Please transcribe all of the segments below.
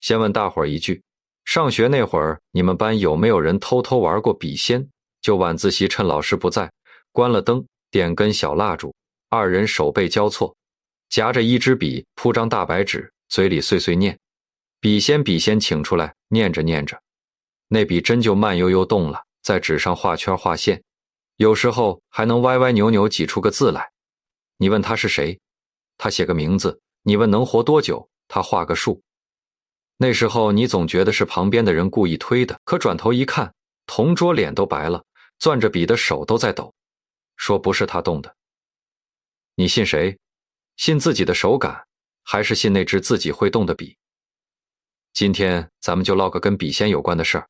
先问大伙儿一句，上学那会儿，你们班有没有人偷偷玩过笔仙？就晚自习趁老师不在，关了灯，点根小蜡烛，二人手背交错，夹着一支笔，铺张大白纸，嘴里碎碎念，笔仙笔仙请出来，念着念着，那笔真就慢悠悠动了，在纸上画圈画线，有时候还能歪歪扭扭挤出个字来。你问他是谁，他写个名字；你问能活多久，他画个数。那时候你总觉得是旁边的人故意推的，可转头一看，同桌脸都白了，攥着笔的手都在抖，说不是他动的。你信谁？信自己的手感，还是信那支自己会动的笔？今天咱们就唠个跟笔仙有关的事儿。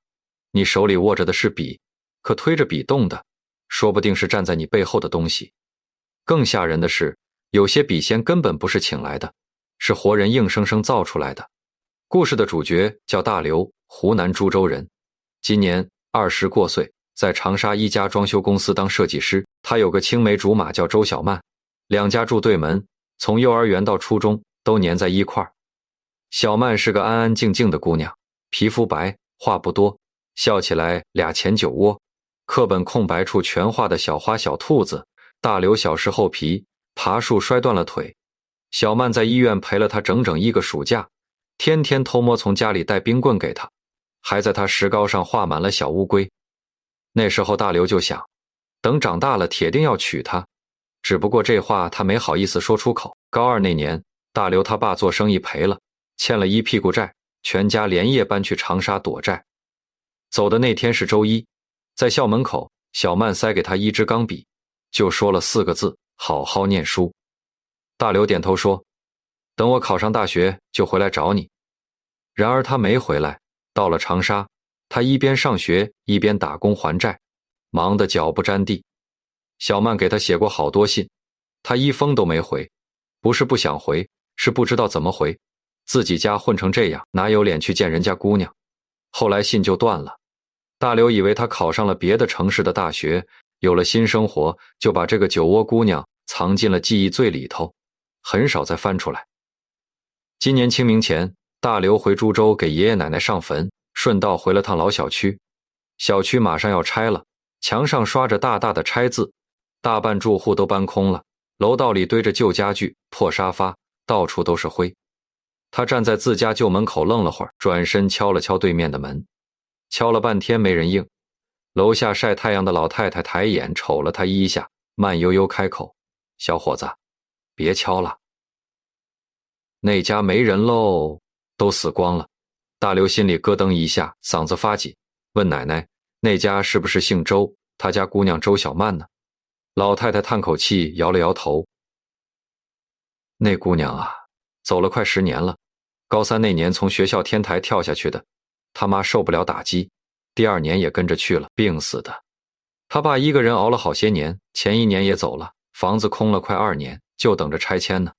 你手里握着的是笔，可推着笔动的，说不定是站在你背后的东西。更吓人的是，有些笔仙根本不是请来的，是活人硬生生造出来的。故事的主角叫大刘，湖南株洲人，今年20过岁，在长沙一家装修公司当设计师。他有个青梅竹马叫周小曼，两家住对门，从幼儿园到初中都黏在一块儿。小曼是个安安静静的姑娘，皮肤白，话不多，笑起来俩前酒窝，课本空白处全画的小花小兔子。大刘小时候皮，爬树摔断了腿，小曼在医院陪了他整整1个暑假，天天偷摸从家里带冰棍给他，还在他石膏上画满了小乌龟。那时候大刘就想，等长大了铁定要娶她，只不过这话他没好意思说出口。高2那年，大刘他爸做生意赔了，欠了一屁股债，全家连夜搬去长沙躲债。走的那天是周一，在校门口，小曼塞给他一支钢笔，就说了4个字：好好念书。大刘点头说，等我考上大学就回来找你。然而他没回来，到了长沙，他一边上学一边打工还债，忙得脚不沾地。小曼给他写过好多信，他一封都没回，不是不想回，是不知道怎么回，自己家混成这样，哪有脸去见人家姑娘。后来信就断了。大刘以为他考上了别的城市的大学，有了新生活，就把这个酒窝姑娘藏进了记忆最里头，很少再翻出来。今年清明前，大刘回株洲给爷爷奶奶上坟，顺道回了趟老小区。小区马上要拆了，墙上刷着大大的拆字，大半住户都搬空了，楼道里堆着旧家具、破沙发，到处都是灰。他站在自家旧门口愣了会儿，转身敲了敲对面的门，敲了半天没人应。楼下晒太阳的老太太抬眼瞅了他一下，慢悠悠开口：小伙子，别敲了。那家没人喽，都死光了。大刘心里咯噔一下，嗓子发紧，问奶奶，那家是不是姓周，他家姑娘周小曼呢？老太太叹口气，摇了摇头。那姑娘啊，走了快10年了，高3那年从学校天台跳下去的，他妈受不了打击，第2年也跟着去了，病死的。他爸一个人熬了好些年，前1年也走了，房子空了快2年，就等着拆迁呢。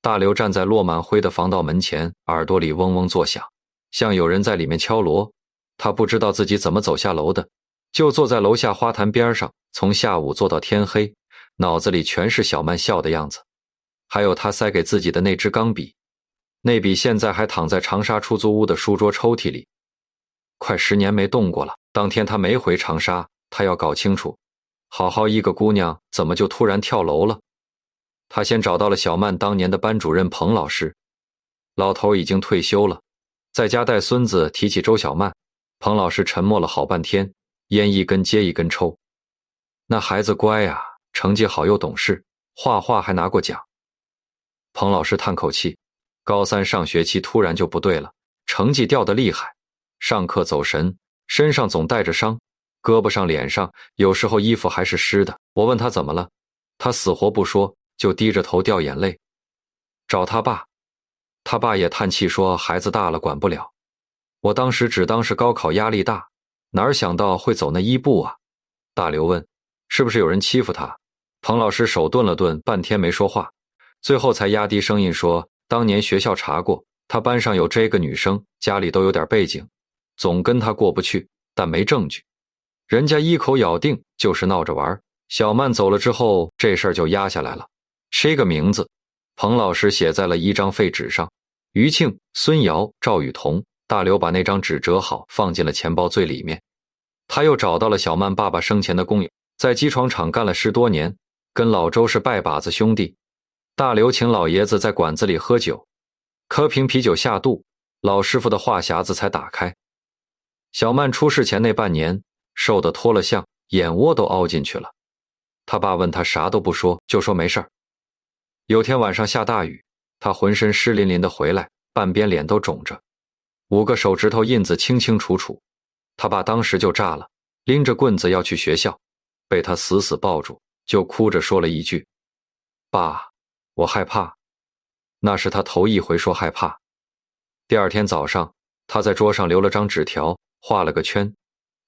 大刘站在落满灰的防盗门前，耳朵里嗡嗡作响，像有人在里面敲锣。他不知道自己怎么走下楼的，就坐在楼下花坛边上，从下午坐到天黑，脑子里全是小曼笑的样子，还有他塞给自己的那支钢笔。那笔现在还躺在长沙出租屋的书桌抽屉里，快10年没动过了。当天他没回长沙，他要搞清楚，好好一个姑娘怎么就突然跳楼了。他先找到了小曼当年的班主任彭老师，老头已经退休了，在家带孙子。提起周小曼，彭老师沉默了好半天，烟一根接一根抽。那孩子乖啊，成绩好又懂事，画画还拿过奖。彭老师叹口气，高3上学期突然就不对了，成绩掉得厉害，上课走神，身上总带着伤，胳膊上脸上有时候衣服还是湿的。我问他怎么了，他死活不说，就低着头掉眼泪。找他爸，他爸也叹气说孩子大了管不了。我当时只当是高考压力大，哪儿想到会走那一步啊。大刘问，是不是有人欺负他？彭老师手顿了顿，半天没说话，最后才压低声音说，当年学校查过，他班上有这个女生，家里都有点背景，总跟他过不去，但没证据。人家一口咬定就是闹着玩。小曼走了之后，这事儿就压下来了。这个名字，彭老师写在了一张废纸上，于庆、孙瑶、赵雨桐，大刘把那张纸折好，放进了钱包最里面。他又找到了小曼爸爸生前的工友，在机床厂干了10多年，跟老周是拜把子兄弟。大刘请老爷子在馆子里喝酒，磕瓶啤酒下肚，老师傅的话匣子才打开。小曼出事前那半年，瘦得脱了相，眼窝都凹进去了。他爸问他啥都不说，就说没事儿。有天晚上下大雨，他浑身湿淋淋的回来，半边脸都肿着，5个手指头印子清清楚楚。他爸当时就炸了，拎着棍子要去学校，被他死死抱住，就哭着说了一句：爸，我害怕。那是他头一回说害怕。第二天早上，他在桌上留了张纸条，画了个圈，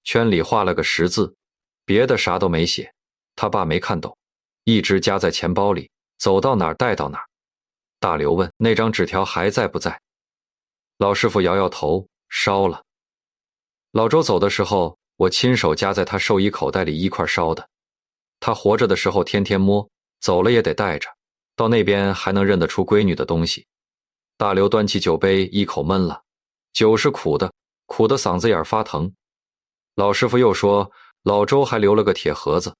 圈里画了个10字，别的啥都没写。他爸没看懂，一直夹在钱包里，走到哪儿带到哪儿。大刘问那张纸条还在不在，老师傅摇摇头，烧了。老周走的时候，我亲手夹在他寿衣口袋里一块烧的。他活着的时候天天摸，走了也得带着，到那边还能认得出闺女的东西。大刘端起酒杯一口闷了，酒是苦的，苦的嗓子眼发疼。老师傅又说，老周还留了个铁盒子，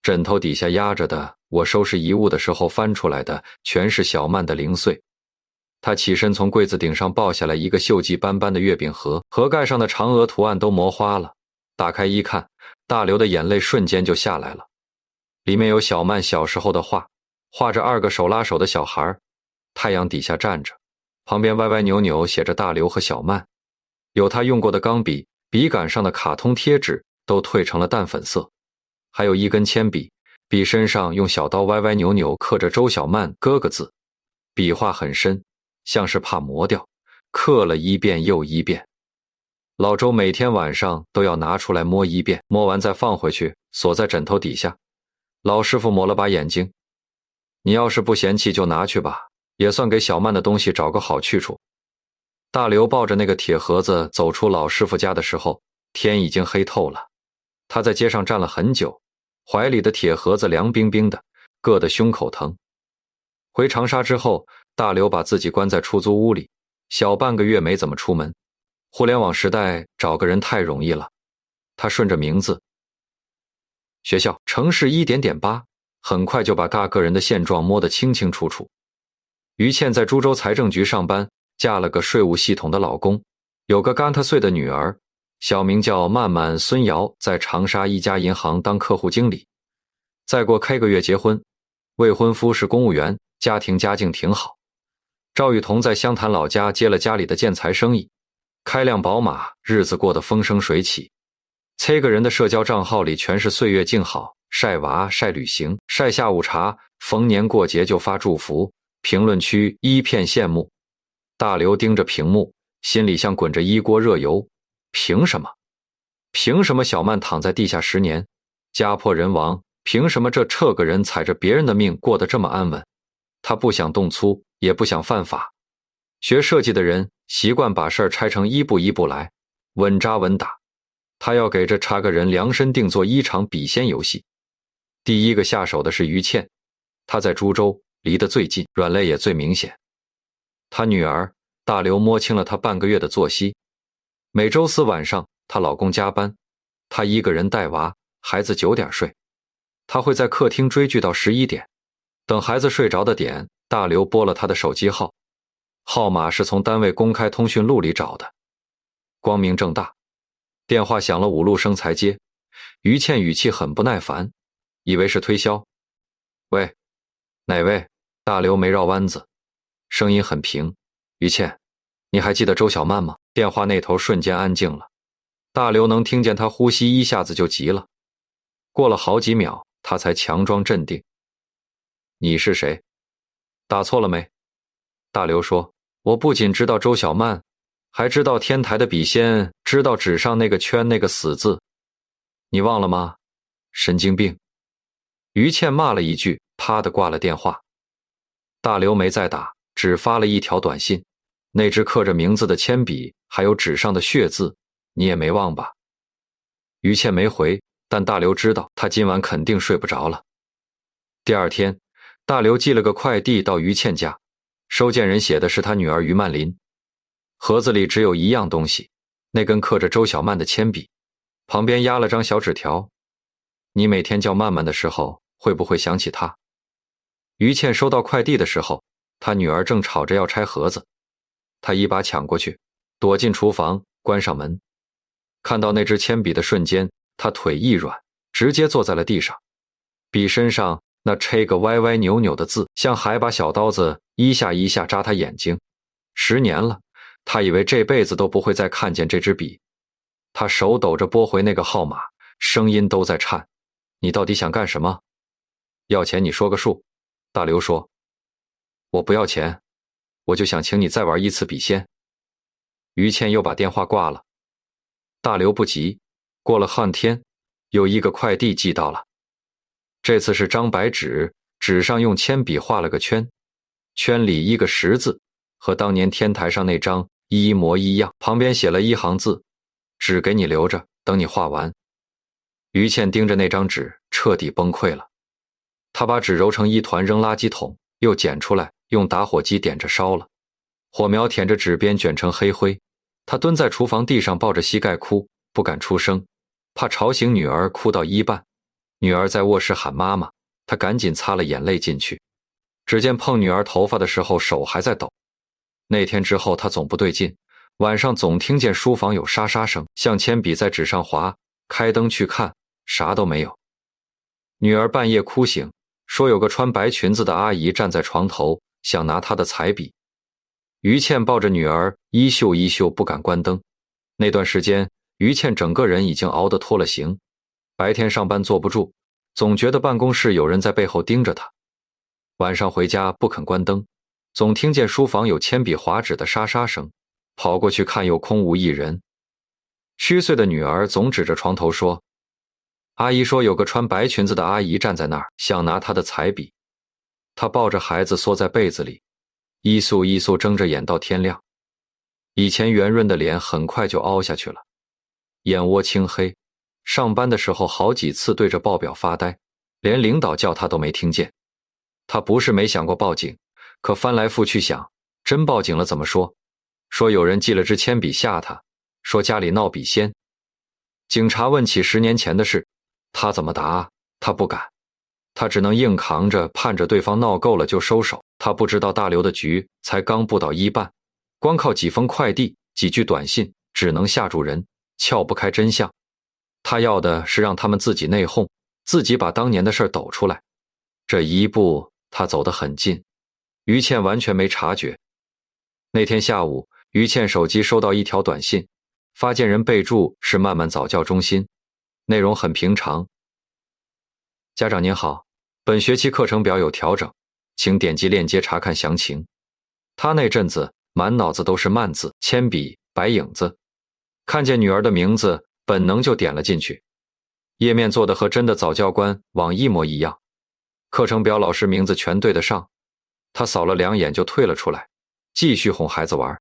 枕头底下压着的，我收拾遗物的时候翻出来的，全是小曼的零碎。他起身从柜子顶上抱下来一个锈迹斑斑的月饼盒，盒盖上的嫦娥图案都磨花了。打开一看，大刘的眼泪瞬间就下来了。里面有小曼小时候的画，画着2个手拉手的小孩，太阳底下站着，旁边歪歪扭扭写着大刘和小曼。有他用过的钢笔，笔杆上的卡通贴纸都褪成了淡粉色，还有一根铅笔，笔身上用小刀歪歪扭扭刻着周小曼哥哥字，笔画很深，像是怕磨掉，刻了一遍又一遍。老周每天晚上都要拿出来摸一遍，摸完再放回去，锁在枕头底下。老师傅抹了把眼睛，你要是不嫌弃就拿去吧，也算给小曼的东西找个好去处。大刘抱着那个铁盒子走出老师傅家的时候，天已经黑透了。他在街上站了很久，怀里的铁盒子凉冰冰的，硌得胸口疼。回长沙之后，大刘把自己关在出租屋里，小半个月没怎么出门。互联网时代找个人太容易了，他顺着名字、学校、城市1.8，很快就把大个人的现状摸得清清楚楚。于倩在株洲财政局上班，嫁了个税务系统的老公，有个干他岁的女儿，小名叫曼曼孙瑶，在长沙一家银行当客户经理。再过开个月结婚，未婚夫是公务员，家庭家境挺好。赵雨桐在湘潭老家接了家里的建材生意，开辆宝马，日子过得风生水起。这个人的社交账号里全是岁月静好，晒娃、晒旅行、晒下午茶，逢年过节就发祝福，评论区一片羡慕。大刘盯着屏幕，心里像滚着1锅热油。凭什么？凭什么小曼躺在地下10年，家破人亡？凭什么这彻个人踩着别人的命过得这么安稳？他不想动粗，也不想犯法。学设计的人习惯把事儿拆成一步一步来，稳扎稳打。他要给这差个人量身定做1场笔仙游戏。第一个下手的是于倩，她在株洲，离得最近，软肋也最明显。她女儿大刘摸清了她半个月的作息，每周4晚上她老公加班，她一个人带娃，孩子9点睡。她会在客厅追剧到11点，等孩子睡着的点，大刘拨了她的手机号，号码是从单位公开通讯录里找的，光明正大。电话响了5路声才接，于倩语气很不耐烦，以为是推销。喂，哪位？大刘没绕弯子，声音很平。于倩，你还记得周小曼吗？电话那头瞬间安静了，大刘能听见她呼吸，一下子就急了。过了好几秒，他才强装镇定。你是谁？打错了没？大刘说，我不仅知道周小曼，还知道天台的笔仙，知道纸上那个圈那个死字。你忘了吗？神经病。于倩骂了一句，啪地挂了电话。大刘没再打，只发了一条短信，那支刻着名字的铅笔还有纸上的血字，你也没忘吧？于倩没回，但大刘知道他今晚肯定睡不着了。第二天，大刘寄了个快递到于倩家，收件人写的是他女儿于曼琳。盒子里只有一样东西，那根刻着周小曼的铅笔，旁边压了张小纸条。你每天叫曼曼的时候，会不会想起她？于倩收到快递的时候，她女儿正吵着要拆盒子，她一把抢过去，躲进厨房，关上门。看到那支铅笔的瞬间，她腿一软，直接坐在了地上。笔身上那拆个歪歪扭扭的字，像还把小刀子一下一下扎她眼睛。10年了，她以为这辈子都不会再看见这支笔。她手抖着拨回那个号码，声音都在颤。你到底想干什么？要钱你说个数。大刘说。我不要钱，我就想请你再玩一次笔仙。于倩又把电话挂了。大刘不急，过了半天，有一个快递寄到了。这次是张白纸，纸上用铅笔画了个圈，圈里一个10字，和当年天台上那张一模一样，旁边写了1行字：纸给你留着，等你画完。于倩盯着那张纸，彻底崩溃了。她把纸揉成一团扔垃圾桶，又捡出来，用打火机点着烧了。火苗舔着纸边卷成黑灰。她蹲在厨房地上抱着膝盖哭，不敢出声，怕吵醒女儿，哭到一半。女儿在卧室喊妈妈，她赶紧擦了眼泪进去。只见碰女儿头发的时候手还在抖。那天之后她总不对劲，晚上总听见书房有沙沙声，像铅笔在纸上划，开灯去看，啥都没有。女儿半夜哭醒，说有个穿白裙子的阿姨站在床头，想拿她的彩笔。于倩抱着女儿衣袖衣袖，不敢关灯。那段时间，于倩整个人已经熬得脱了形，白天上班坐不住，总觉得办公室有人在背后盯着她。晚上回家不肯关灯，总听见书房有铅笔划纸的沙沙声，跑过去看又空无一人。虚岁的女儿总指着床头说，阿姨说有个穿白裙子的阿姨站在那儿，想拿她的彩笔。她抱着孩子缩在被子里，一宿一宿睁着眼到天亮。以前圆润的脸很快就凹下去了，眼窝青黑，上班的时候好几次对着报表发呆，连领导叫她都没听见。她不是没想过报警，可翻来覆去想，真报警了怎么说？说有人寄了支铅笔吓她，说家里闹笔仙。警察问起10年前的事，她怎么答？她不敢，她只能硬扛着，盼着对方闹够了就收手。她不知道大刘的局才刚布到一半，光靠几封快递、几句短信，只能吓住人，撬不开真相。她要的是让他们自己内讧，自己把当年的事抖出来。这一步她走得很近，于倩完全没察觉。那天下午，于倩手机收到一条短信，发件人备注是曼曼早教中心，内容很平常。家长您好，本学期课程表有调整，请点击链接查看详情。他那阵子满脑子都是曼字、铅笔、白影子，看见女儿的名字，本能就点了进去。页面做的和真的早教官网一模一样，课程表老师名字全对得上。他扫了2眼就退了出来，继续哄孩子玩。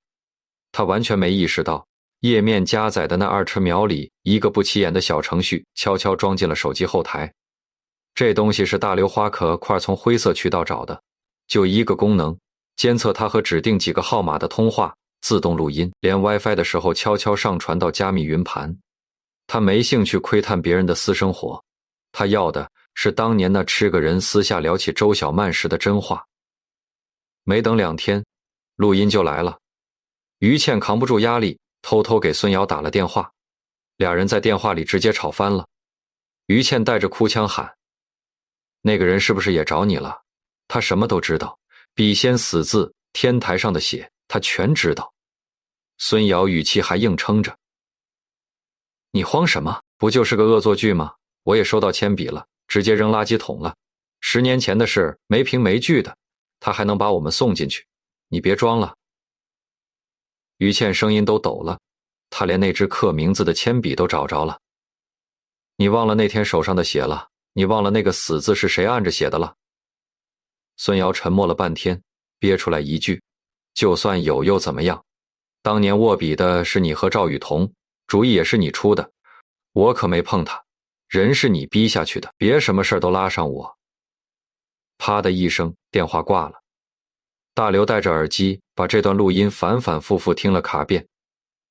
他完全没意识到，页面加载的那20秒里，一个不起眼的小程序悄悄装进了手机后台。这东西是大刘花壳块从灰色渠道找的，就一个功能，监测他和指定几个号码的通话，自动录音，连 WiFi 的时候悄悄上传到加密云盘。他没兴趣窥探别人的私生活，他要的是当年那吃个人私下聊起周小曼时的真话。没等2天，录音就来了。于倩扛不住压力，偷偷给孙瑶打了电话，俩人在电话里直接吵翻了。于倩带着哭腔喊，那个人是不是也找你了？他什么都知道，笔仙死字，天台上的血，他全知道。孙瑶语气还硬撑着，你慌什么？不就是个恶作剧吗？我也收到铅笔了，直接扔垃圾桶了。10年前的事，没凭没据的，他还能把我们送进去？你别装了。于倩声音都抖了，她连那支刻名字的铅笔都找着了。你忘了那天手上的血了？你忘了那个死字是谁按着写的了？孙瑶沉默了半天，憋出来一句，就算有又怎么样？当年握笔的是你和赵雨桐，主意也是你出的，我可没碰他，人是你逼下去的，别什么事都拉上我。啪的一声，电话挂了。大刘戴着耳机，把这段录音反反复复听了卡遍，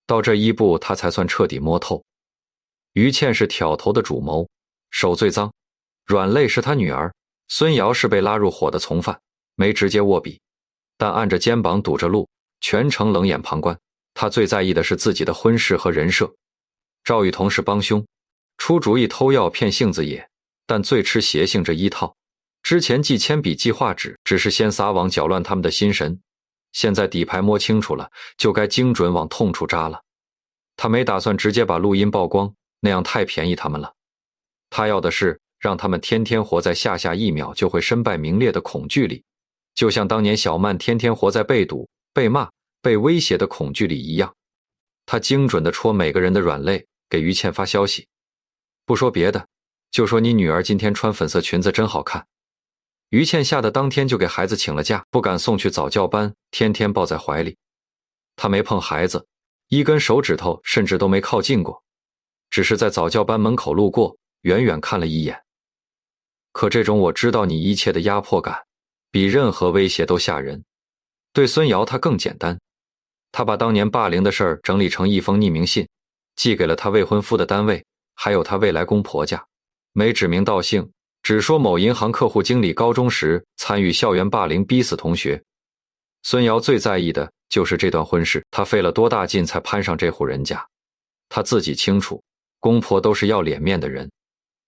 到这一步他才算彻底摸透。于倩是挑头的主谋，手最脏，软肋是他女儿，孙瑶是被拉入伙的从犯，没直接握笔，但按着肩膀堵着路，全程冷眼旁观。他最在意的是自己的婚事和人设。赵雨桐是帮凶，出主意偷药骗性子野，但最吃邪性这一套。之前寄铅笔寄画纸只是先撒网搅乱他们的心神，现在底牌摸清楚了，就该精准往痛处扎了。他没打算直接把录音曝光，那样太便宜他们了。他要的是让他们天天活在下下一秒就会身败名裂的恐惧里，就像当年小曼天天活在被堵、被骂、被威胁的恐惧里一样。他精准地戳每个人的软肋，给于倩发消息。不说别的，就说你女儿今天穿粉色裙子真好看。于倩吓得当天就给孩子请了假，不敢送去早教班，天天抱在怀里。她没碰孩子，一根手指头甚至都没靠近过，只是在早教班门口路过，远远看了一眼。可这种我知道你一切的压迫感，比任何威胁都吓人。对孙瑶他更简单，他把当年霸凌的事儿整理成一封匿名信，寄给了他未婚夫的单位，还有他未来公婆家，没指名道姓，只说某银行客户经理高中时参与校园霸凌逼死同学。孙瑶最在意的就是这段婚事，他费了多大劲才攀上这户人家。他自己清楚，公婆都是要脸面的人。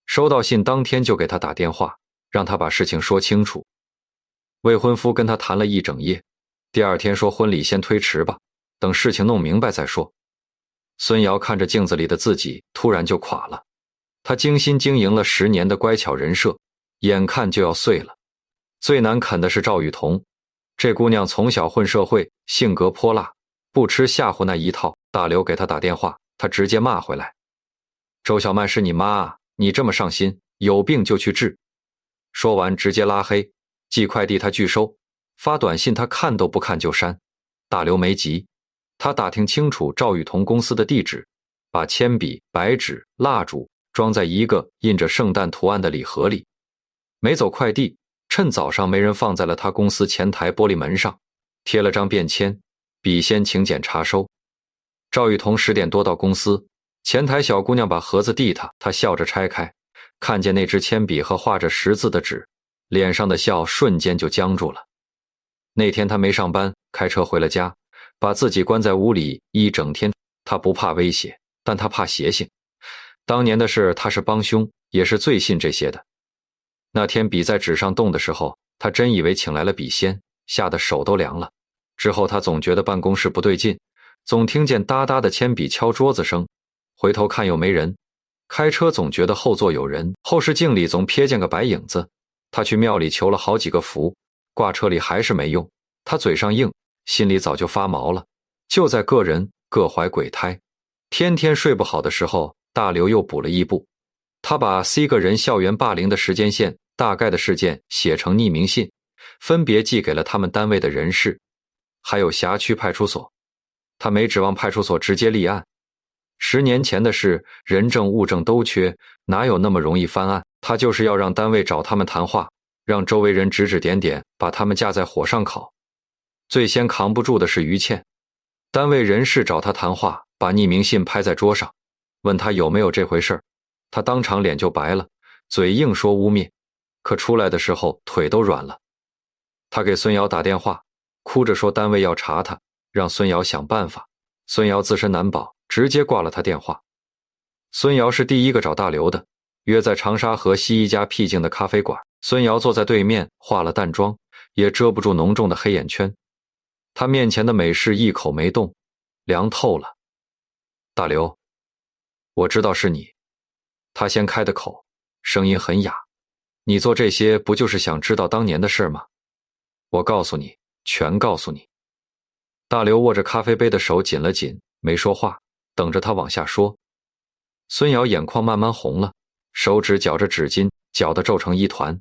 收到信当天就给他打电话，让他把事情说清楚。未婚夫跟他谈了一整夜，第二天说婚礼先推迟吧，等事情弄明白再说。孙瑶看着镜子里的自己，突然就垮了。他精心经营了10年的乖巧人设，眼看就要碎了。最难啃的是赵雨桐，这姑娘从小混社会，性格泼辣，不吃吓唬那一套。大刘给她打电话，她直接骂回来：周小曼是你妈，你这么上心，有病就去治。说完直接拉黑，寄快递他拒收，发短信他看都不看就删。大刘没急，他打听清楚赵雨桐公司的地址，把铅笔、白纸、蜡烛装在一个印着圣诞图案的礼盒里，没走快递，趁早上没人放在了他公司前台玻璃门上，贴了张便签，笔仙请检查收。赵雨桐10点多到公司，前台小姑娘把盒子递他，他笑着拆开，看见那支铅笔和画着10字的纸，脸上的笑瞬间就僵住了。那天他没上班，开车回了家，把自己关在屋里一整天。他不怕威胁，但他怕邪性。当年的事他是帮凶，也是最信这些的。那天笔在纸上动的时候，他真以为请来了笔仙，吓得手都凉了。之后他总觉得办公室不对劲，总听见哒哒的铅笔敲桌子声，回头看又没人。开车总觉得后座有人，后视镜里总瞥见个白影子。他去庙里求了好几个符，挂车里还是没用。他嘴上硬，心里早就发毛了。就在个人各怀鬼胎，天天睡不好的时候，大刘又补了一步。他把 C 个人校园霸凌的时间线、大概的事件写成匿名信，分别寄给了他们单位的人事，还有辖区派出所。他没指望派出所直接立案，10年前的事，人证物证都缺，哪有那么容易翻案？他就是要让单位找他们谈话，让周围人指指点点，把他们架在火上烤。最先扛不住的是于倩，单位人事找他谈话，把匿名信拍在桌上，问他有没有这回事。他当场脸就白了，嘴硬说污蔑，可出来的时候腿都软了。他给孙瑶打电话，哭着说单位要查他，让孙瑶想办法。孙瑶自身难保，直接挂了他电话。孙瑶是第一个找大刘的，约在长沙河西一家僻静的咖啡馆。孙瑶坐在对面，化了淡妆，也遮不住浓重的黑眼圈。他面前的美式一口没动，凉透了。大刘，我知道是你。他先开的口，声音很哑。你做这些不就是想知道当年的事吗？我告诉你，全告诉你。大刘握着咖啡杯的手紧了紧，没说话，等着他往下说。孙瑶眼眶慢慢红了，手指绞着纸巾，绞得皱成一团。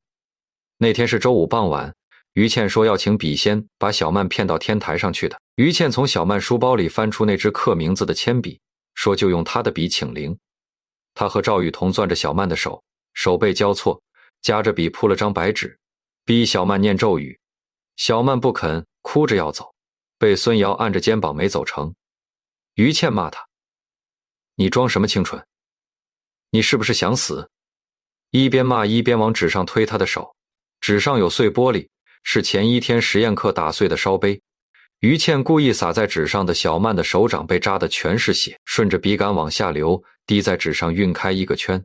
那天是周五傍晚，于倩说要请笔仙把小曼骗到天台上去的。于倩从小曼书包里翻出那支刻名字的铅笔，说就用她的笔请灵。他和赵雨桐攥着小曼的手，手背交错，夹着笔铺了张白纸，逼小曼念咒语。小曼不肯，哭着要走，被孙瑶按着肩膀没走成。于倩骂他：你装什么清纯？你是不是想死？一边骂一边往纸上推他的手，纸上有碎玻璃，是前一天实验课打碎的烧杯。于倩故意洒在纸上的小曼的手掌被扎的全是血，顺着笔杆往下流，滴在纸上晕开一个圈，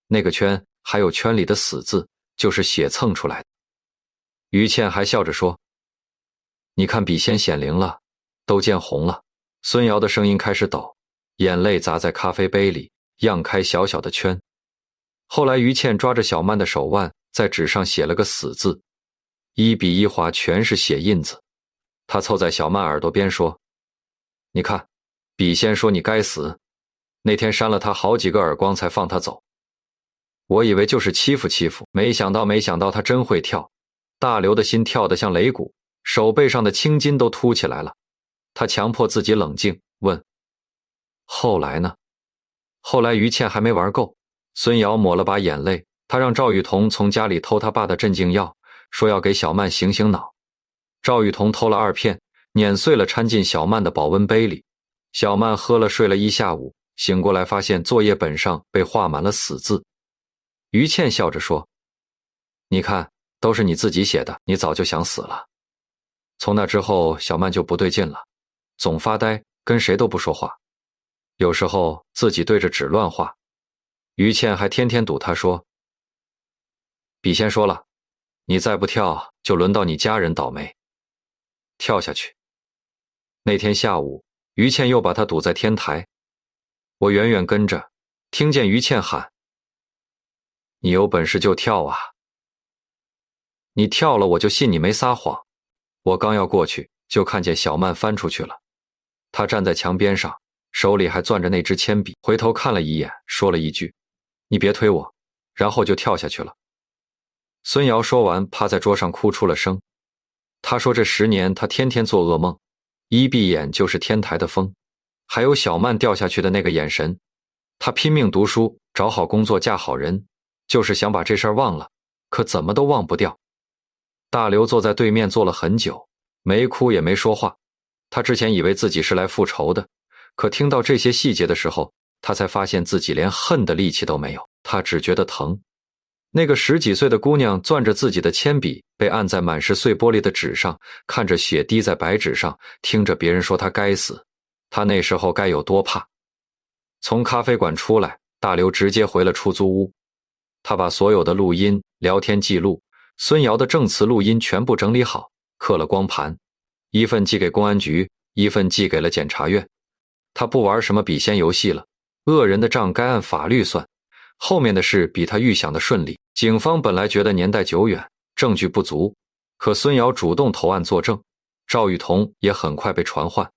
那个圈还有圈里的死字，就是血蹭出来的。于倩还笑着说：你看笔仙显灵了，都见红了。孙瑶的声音开始抖，眼泪砸在咖啡杯里，漾开小小的圈。后来于倩抓着小曼的手腕，在纸上写了个死字，一笔一划全是血印子。他凑在小曼耳朵边说：你看，笔仙说你该死，那天扇了他好几个耳光才放他走。我以为就是欺负欺负，没想到他真会跳。大刘的心跳得像擂鼓，手背上的青筋都凸起来了。他强迫自己冷静，问：后来呢？后来于倩还没玩够，孙瑶抹了把眼泪，他让赵雨桐从家里偷他爸的镇静药，说要给小曼醒醒脑。赵雨桐偷了2片，碾碎了掺进小曼的保温杯里。小曼喝了睡了一下午，醒过来发现作业本上被画满了死字。于倩笑着说：你看，都是你自己写的，你早就想死了。从那之后，小曼就不对劲了，总发呆，跟谁都不说话，有时候自己对着纸乱画。于倩还天天堵他说：笔仙说了，你再不跳，就轮到你家人倒霉。跳下去。那天下午，于倩又把他堵在天台，我远远跟着，听见于倩喊：你有本事就跳啊！你跳了，我就信你没撒谎。我刚要过去，就看见小曼翻出去了。她站在墙边上，手里还攥着那支铅笔，回头看了一眼，说了一句：你别推我，然后就跳下去了。孙瑶说完，趴在桌上哭出了声。他说这10年他天天做噩梦，一闭眼就是天台的风，还有小曼掉下去的那个眼神。他拼命读书，找好工作，嫁好人，就是想把这事儿忘了，可怎么都忘不掉。大刘坐在对面坐了很久，没哭也没说话。他之前以为自己是来复仇的，可听到这些细节的时候，他才发现自己连恨的力气都没有，他只觉得疼。那个10几岁的姑娘攥着自己的铅笔，被按在满是碎玻璃的纸上，看着血滴在白纸上，听着别人说她该死，她那时候该有多怕。从咖啡馆出来，大刘直接回了出租屋。他把所有的录音、聊天记录、孙瑶的证词录音全部整理好，刻了光盘，一份寄给公安局，一份寄给了检察院。他不玩什么笔仙游戏了，恶人的账该按法律算。后面的事比他预想的顺利，警方本来觉得年代久远，证据不足，可孙瑶主动投案作证，赵雨桐也很快被传唤。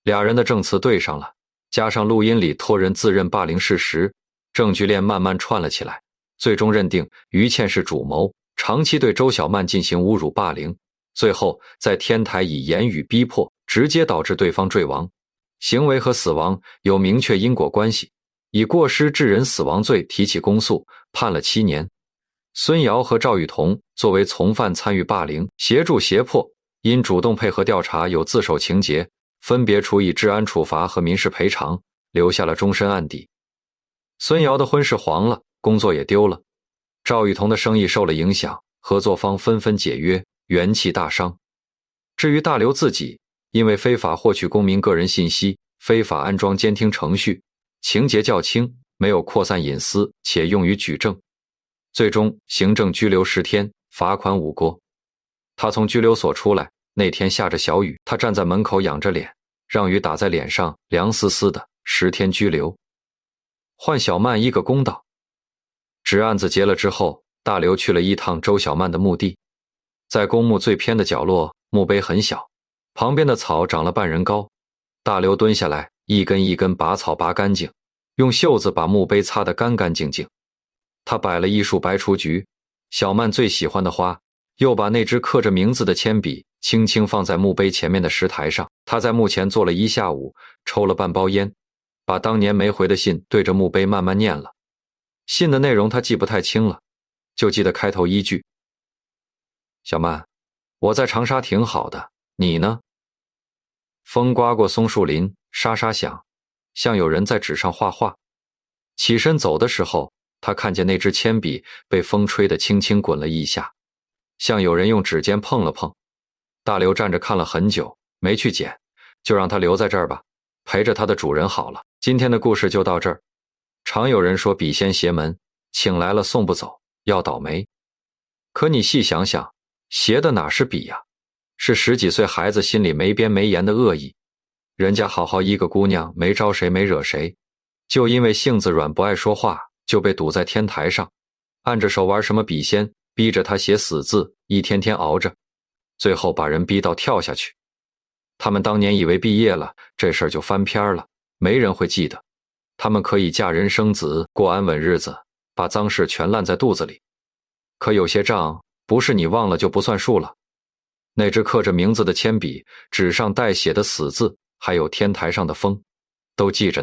俩人的证词对上了，加上录音里托人自认霸凌事实，证据链慢慢串了起来，最终认定于倩是主谋，长期对周小曼进行侮辱霸凌，最后在天台以言语逼迫，直接导致对方坠亡，行为和死亡有明确因果关系，以过失致人死亡罪提起公诉，判了7年。孙瑶和赵雨桐作为从犯参与霸凌、协助胁迫，因主动配合调查有自首情节，分别处以治安处罚和民事赔偿，留下了终身案底。孙瑶的婚事黄了，工作也丢了，赵雨桐的生意受了影响，合作方纷纷解约，元气大伤。至于大刘自己，因为非法获取公民个人信息，非法安装监听程序，情节较轻，没有扩散隐私，且用于举证，最终行政拘留10天，罚款5郭。他从拘留所出来，那天下着小雨，他站在门口仰着脸，让雨打在脸上，凉丝丝的，10天拘留。换小曼一个公道。纸案子结了之后，大刘去了一趟周小曼的墓地，在公墓最偏的角落，墓碑很小，旁边的草长了半人高。大刘蹲下来，一根一根拔草拔干净，用袖子把墓碑擦得干干净净。他摆了一束白雏菊，小曼最喜欢的花，又把那支刻着名字的铅笔轻轻放在墓碑前面的石台上。他在墓前坐了一下午，抽了半包烟，把当年没回的信对着墓碑慢慢念了。信的内容他记不太清了，就记得开头1句：小曼，我在长沙挺好的，你呢？风刮过松树林，沙沙响，像有人在纸上画画。起身走的时候，他看见那支铅笔被风吹得轻轻滚了一下，像有人用指尖碰了碰。大刘站着看了很久，没去捡，就让它留在这儿吧，陪着它的主人好了。今天的故事就到这儿。常有人说笔仙邪门，请来了送不走，要倒霉。可你细想想，邪的哪是笔呀？是10几岁孩子心里没边没沿的恶意。人家好好一个姑娘，没招谁没惹谁，就因为性子软不爱说话，就被堵在天台上，按着手玩什么笔仙，逼着他写死字，一天天熬着，最后把人逼到跳下去。他们当年以为毕业了，这事儿就翻篇了，没人会记得。他们可以嫁人生子，过安稳日子，把脏事全烂在肚子里。可有些账，不是你忘了就不算数了。那支刻着名字的铅笔，纸上带血的死字，还有天台上的风，都记着呢。